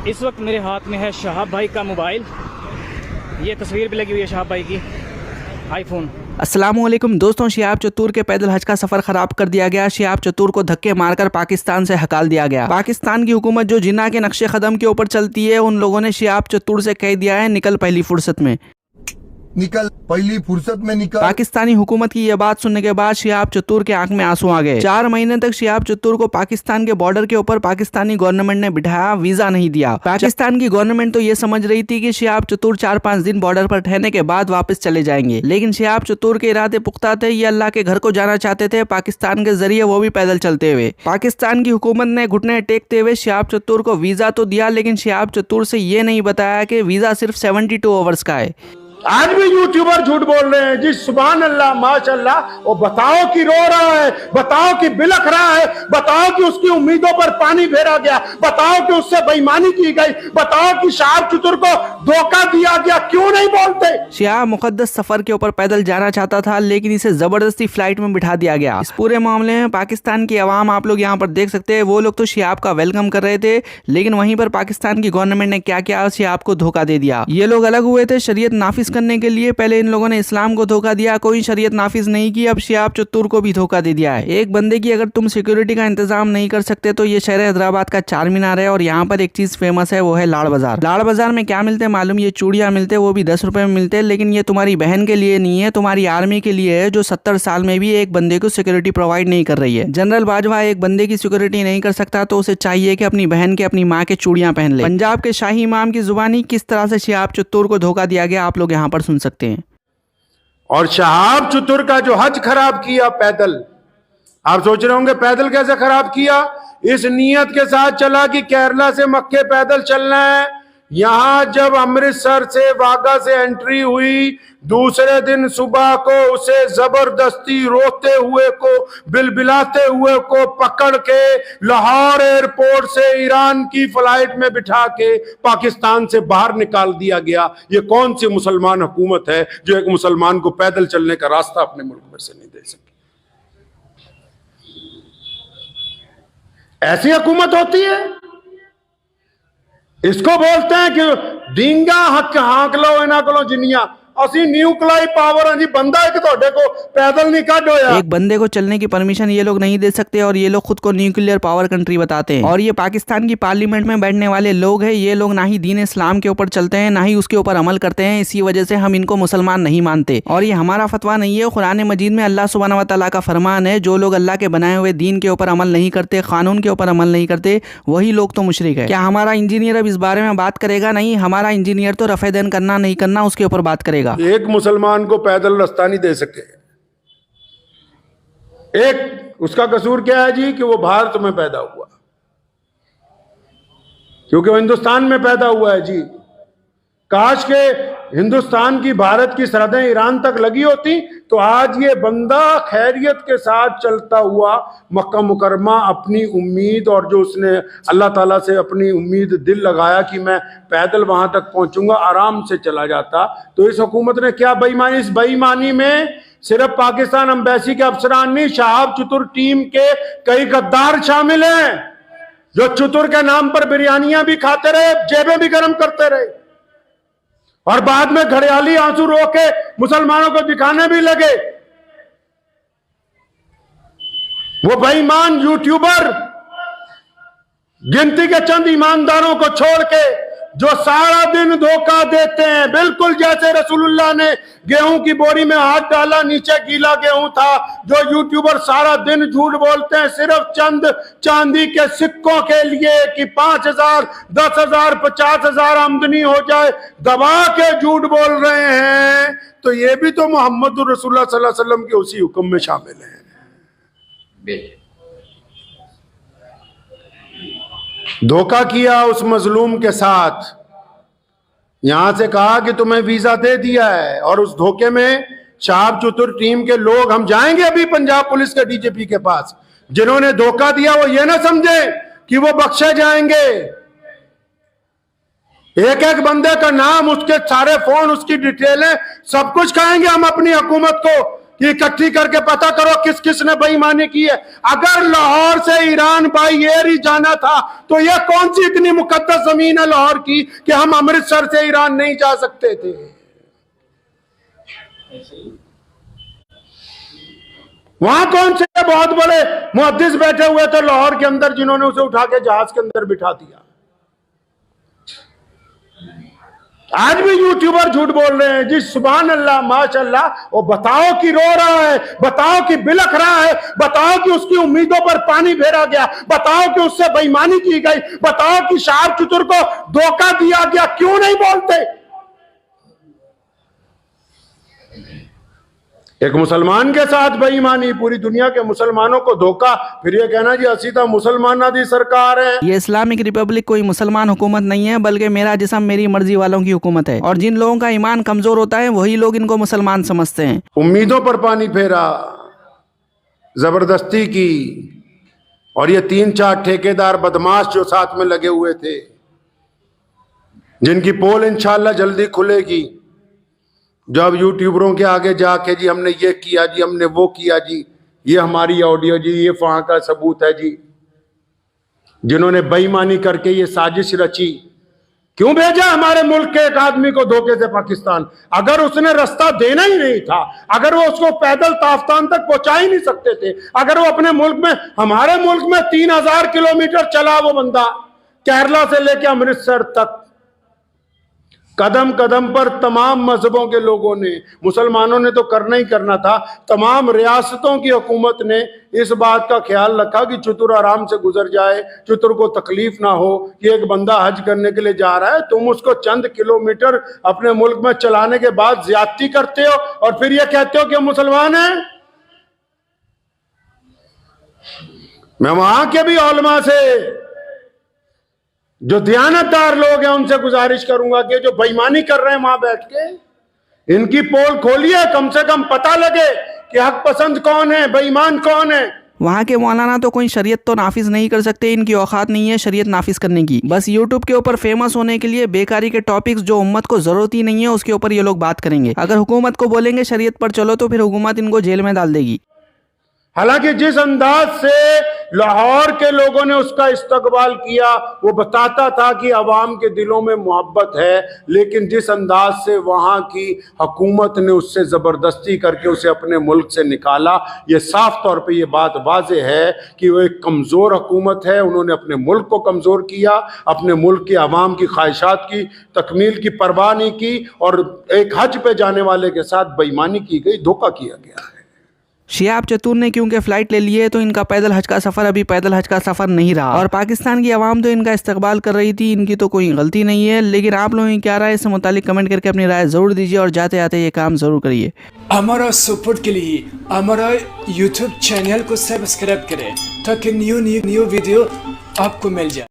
इस वक्त मेरे हाथ में है शहाब भाई का मोबाइल। ये तस्वीर भी लगी हुई है शहाब भाई की आईफोन। अस्सलामुअलैकुम दोस्तों, शिहाब चतुर के पैदल हज का सफर खराब कर दिया गया। शिहाब चतुर को धक्के मारकर पाकिस्तान से हकाल दिया गया। पाकिस्तान की हुकूमत जो जिन्ना के नक्शे कदम के ऊपर चलती है, उन लोगों ने शिहाब चतुर से कह दिया है निकल पहली फुर्सत में, निकल पहली फुर्सत में निकल। पाकिस्तानी हुकूमत की यह बात सुनने के बाद शिहाब चतुर के आंख में आंसू आ गए। 4 महीने तक शिहाब चतुर को पाकिस्तान के बॉर्डर के ऊपर पाकिस्तानी गवर्नमेंट ने बिठाया, वीजा नहीं दिया। पाकिस्तान की गवर्नमेंट तो ये समझ रही थी कि शिहाब चतुर 4-5 दिन बॉर्डर पर ठहरने के बाद वापस चले जाएंगे, लेकिन शिहाब चतुर के इरादे पुख्ता थे। ये अल्लाह के घर को जाना चाहते थे, पाकिस्तान के जरिए, वो भी पैदल चलते हुए। पाकिस्तान की हुकूमत ने घुटने टेकते हुए शिहाब चतुर को वीजा तो दिया, लेकिन शिहाब चतुर से ये नहीं बताया कि वीजा सिर्फ 72 आवर्स का है। आज भी यूट्यूबर झूठ बोल रहे हैं जी, सुभान अल्लाह माशाल्लाह। वो बताओ कि रो रहा है, बताओ कि बिलख रहा है, बताओ कि उसकी उम्मीदों पर पानी फेरा गया, बताओ कि उससे बेईमानी की गई, बताओ कि शिहाब चतुर को धोखा दिया गया। क्यों नहीं बोलते? शिहाब मुकद्दस सफर के ऊपर पैदल जाना चाहता था, लेकिन इसे जबरदस्ती फ्लाइट में बिठा दिया गया। इस पूरे मामले में पाकिस्तान की आवाम, आप लोग यहाँ पर देख सकते हैं, वो लोग तो शिहाब का वेलकम कर रहे थे, लेकिन वहीं पर पाकिस्तान की गवर्नमेंट ने क्या किया, शिहाब को धोखा दे दिया। ये लोग अलग हुए थे शरीयत नाफिज करने के लिए। पहले इन लोगों ने इस्लाम को धोखा दिया, कोई शरीयत नाफिज नहीं की, अब शिहाब चतुर को भी धोखा दे दिया है। एक बंदे की अगर तुम सिक्योरिटी का इंतजाम नहीं कर सकते तो ये शहर हैदराबाद का चार मीनार है, और यहाँ पर एक चीज फेमस है, वो है लाड़ बाजार। लाड़ बाजार में क्या मिलते हैं मालूम? ये चूड़ियां मिलते हैं, वो भी 10 रुपए में मिलते हैं, लेकिन ये तुम्हारी बहन के लिए नहीं है, तुम्हारी आर्मी के लिए है, जो 70 साल में भी एक बंदे को सिक्योरिटी प्रोवाइड नहीं कर रही है। जनरल बाजवा एक बंदे की सिक्योरिटी नहीं कर सकता, तो उसे चाहिए कि अपनी बहन के, अपनी माँ के चूड़ियां पहन ले। पंजाब के शाही इमाम की जुबानी किस तरह से शिहाब चतुर को धोखा दिया गया, आप लोग यहाँ पर सुन सकते हैं। और शिहाब चतुर का जो हज खराब किया पैदल, आप सोच रहे होंगे पैदल कैसे खराब किया? इस नियत के साथ चला कि केरला से मक्के पैदल चलना है। यहां जब अमृतसर से वाघा से एंट्री हुई, दूसरे दिन सुबह को उसे जबरदस्ती रोते हुए को, बिलबिलाते हुए को पकड़ के लाहौर एयरपोर्ट से ईरान की फ्लाइट में बिठा के पाकिस्तान से बाहर निकाल दिया गया। ये कौन सी मुसलमान हुकूमत है जो एक मुसलमान को पैदल चलने का रास्ता अपने मुल्क में से नहीं दे सकी? ऐसी हुकूमत होती है? इसको बोलते हैं कि डींगा हक हाँक लो इना को जिनिया। असि न्यूक्लियर पावर है जी, बंदा एक तोड़े को पैदल नहीं काटो यार। एक बंदे को चलने की परमिशन ये लोग नहीं दे सकते, और ये लोग खुद को न्यूक्लियर पावर कंट्री बताते हैं। और ये पाकिस्तान की पार्लियामेंट में बैठने वाले लोग हैं, ये लोग ना ही दीन इस्लाम के ऊपर चलते हैं, ना ही उसके ऊपर अमल करते हैं। इसी वजह से हम इनको मुसलमान नहीं मानते। और ये हमारा फतवा नहीं है, कुरान मजीद में अल्लाह सुब्हानहू व तआला का फरमान है, जो लोग अल्लाह के बनाए हुए दीन के ऊपर अमल नहीं करते, कानून के ऊपर अमल नहीं करते, वही लोग तो मुशरिक है। क्या हमारा इंजीनियर अब इस बारे में बात करेगा? नहीं, हमारा इंजीनियर तो रफ़े देन करना नहीं करना उसके ऊपर बात करेगा। एक मुसलमान को पैदल रास्ता नहीं दे सके। एक उसका कसूर क्या है जी? कि वो भारत में पैदा हुआ, क्योंकि वो हिंदुस्तान में पैदा हुआ है जी। काश के हिंदुस्तान की भारत की सरहदें ईरान तक लगी होती तो आज ये बंदा खैरियत के साथ चलता हुआ मक्का मुकरमा अपनी उम्मीद, और जो उसने अल्लाह ताला से अपनी उम्मीद दिल लगाया कि मैं पैदल वहां तक पहुंचूंगा, आराम से चला जाता। तो इस हुकूमत ने क्या बेईमानी, इस बेईमानी में सिर्फ पाकिस्तान एम्बेसी के अफसरान नहीं, शिहाब चतुर टीम के कई गद्दार शामिल हैं, जो चतुर के नाम पर बिरयानियां भी खाते रहे, जेबें भी गर्म करते रहे, और बाद में घड़ियाली आंसू रो के मुसलमानों को दिखाने भी लगे। वो बेईमान यूट्यूबर गिनती के चंद ईमानदारों को छोड़ के जो सारा दिन धोखा देते हैं, बिल्कुल जैसे रसूलुल्लाह ने गेहूं की बोरी में हाथ डाला, नीचे गीला गेहूं था। जो यूट्यूबर सारा दिन झूठ बोलते हैं सिर्फ चंद चांदी के सिक्कों के लिए कि 5,000, 10,000, 50,000 आमदनी हो जाए, दबा के झूठ बोल रहे हैं, तो ये भी तो मोहम्मद रसूलुल्लाह सल्लल्लाहु अलैहि वसल्लम के उसी हुक्म में शामिल है। धोखा किया उस मजलूम के साथ, यहां से कहा कि तुम्हें वीजा दे दिया है, और उस धोखे में शिहाब चतुर टीम के लोग, हम जाएंगे अभी पंजाब पुलिस के डीजीपी के पास, जिन्होंने धोखा दिया वो ये ना समझे कि वो बख्शे जाएंगे। एक एक बंदे का नाम, उसके सारे फोन, उसकी डिटेलें, सब कुछ कहेंगे हम अपनी हुकूमत को कि इकट्ठी करके पता करो किस किस ने बेईमानी की है। अगर लाहौर से ईरान बाई एयर ही जाना था तो यह कौन सी इतनी मुकद्दस जमीन है लाहौर की कि हम अमृतसर से ईरान नहीं जा सकते थे। वहां कौन से बहुत बड़े मुहद्दिस बैठे हुए थे लाहौर के अंदर जिन्होंने उसे उठा के जहाज के अंदर बिठा दिया। आज भी यूट्यूबर झूठ बोल रहे हैं जी, सुभान अल्लाह माशाअल्लाह। वो बताओ कि रो रहा है, बताओ कि बिलख रहा है, बताओ कि उसकी उम्मीदों पर पानी फेरा गया, बताओ कि उससे बेईमानी की गई, बताओ कि शाह चतुर को धोखा दिया गया। क्यों नहीं बोलते? एक मुसलमान के साथ बेईमानी, पूरी दुनिया के मुसलमानों को धोखा, फिर ये कहना जी असी तो मुसलमाना दी सरकार है। ये इस्लामिक रिपब्लिक कोई मुसलमान हुकूमत नहीं है, बल्कि मेरा जिस्म मेरी मर्जी वालों की हुकूमत है। और जिन लोगों का ईमान कमजोर होता है वही लोग इनको मुसलमान समझते हैं। उम्मीदों पर पानी फेरा, जबरदस्ती की, और ये 3-4 ठेकेदार बदमाश जो साथ में लगे हुए थे, जिनकी पोल इंशाल्लाह जल्दी खुलेगी। जब यूट्यूबरों के आगे जाके जी हमने ये किया जी, हमने वो किया जी, ये हमारी ऑडियो जी, ये वहां का सबूत है जी, जिन्होंने बेईमानी करके ये साजिश रची। क्यों भेजा हमारे मुल्क के एक आदमी को धोखे से पाकिस्तान? अगर उसने रास्ता देना ही नहीं था, अगर वो उसको पैदल ताफ्तान तक पहुंचा ही नहीं सकते थे, अगर वो अपने मुल्क में, हमारे मुल्क में 3000 किलोमीटर चला वो बंदा, केरला से लेकर अमृतसर तक, कदम कदम पर तमाम मजहबों के लोगों ने, मुसलमानों ने तो करना ही करना था, तमाम रियासतों की हुकूमत ने इस बात का ख्याल रखा कि चतुर आराम से गुजर जाए, चतुर को तकलीफ ना हो कि एक बंदा हज करने के लिए जा रहा है, तुम उसको चंद किलोमीटर अपने मुल्क में चलाने के बाद ज्यादती करते हो और फिर ये कहते हो कि हम मुसलमान हैं। मैं वहां के भी उलमा से, जो दयानतदार लोग हैं, उनसे गुजारिश करूंगा कि जो बेईमानी कर रहे हैं वहां बैठ के, इनकी पोल खोलिए, कम से कम पता लगे कि हक पसंद कौन है, बेईमान कौन है। वहाँ के मौलाना तो कोई शरीयत तो नाफिज नहीं कर सकते, इनकी औकात नहीं है शरीयत नाफिज करने की। बस यूट्यूब के ऊपर फेमस होने के लिए बेकारी के टॉपिक्स जो उम्मत को जरूरत ही नहीं है उसके ऊपर ये लोग बात करेंगे। अगर हुकूमत को बोलेंगे शरीयत पर चलो तो फिर हुकूमत इनको जेल में डाल देगी। हालांकि जिस अंदाज से लाहौर के लोगों ने उसका इस्तकबाल किया वो बताता था कि अवाम के दिलों में मोहब्बत है, लेकिन जिस अंदाज से वहां की हुकूमत ने उससे ज़बरदस्ती करके उसे अपने मुल्क से निकाला, ये साफ तौर पे ये बात वाज़ेह है कि वो एक कमज़ोर हुकूमत है। उन्होंने अपने मुल्क को कमज़ोर किया, अपने मुल्क के अवाम की ख्वाहिशात की तकमील की परवाह नहीं की, और एक हज पे जाने वाले के साथ बेईमानी की गई, धोखा किया गया है। शिहाब चतुर ने क्योंकि फ्लाइट ले ली है तो इनका पैदल हज का सफर अभी पैदल हज का सफर नहीं रहा, और पाकिस्तान की आवाम तो इनका इस्तकबाल कर रही थी, इनकी तो कोई गलती नहीं है। लेकिन आप लोगों की क्या राय इससे मुतालिक कमेंट करके अपनी राय जरूर दीजिए, और जाते आते ये काम जरूर करिए। हमारा सपोर्ट के लिए हमारा यूट्यूब चैनल को सब्सक्राइब करें ताकि न्यू वीडियो आपको मिल जाए।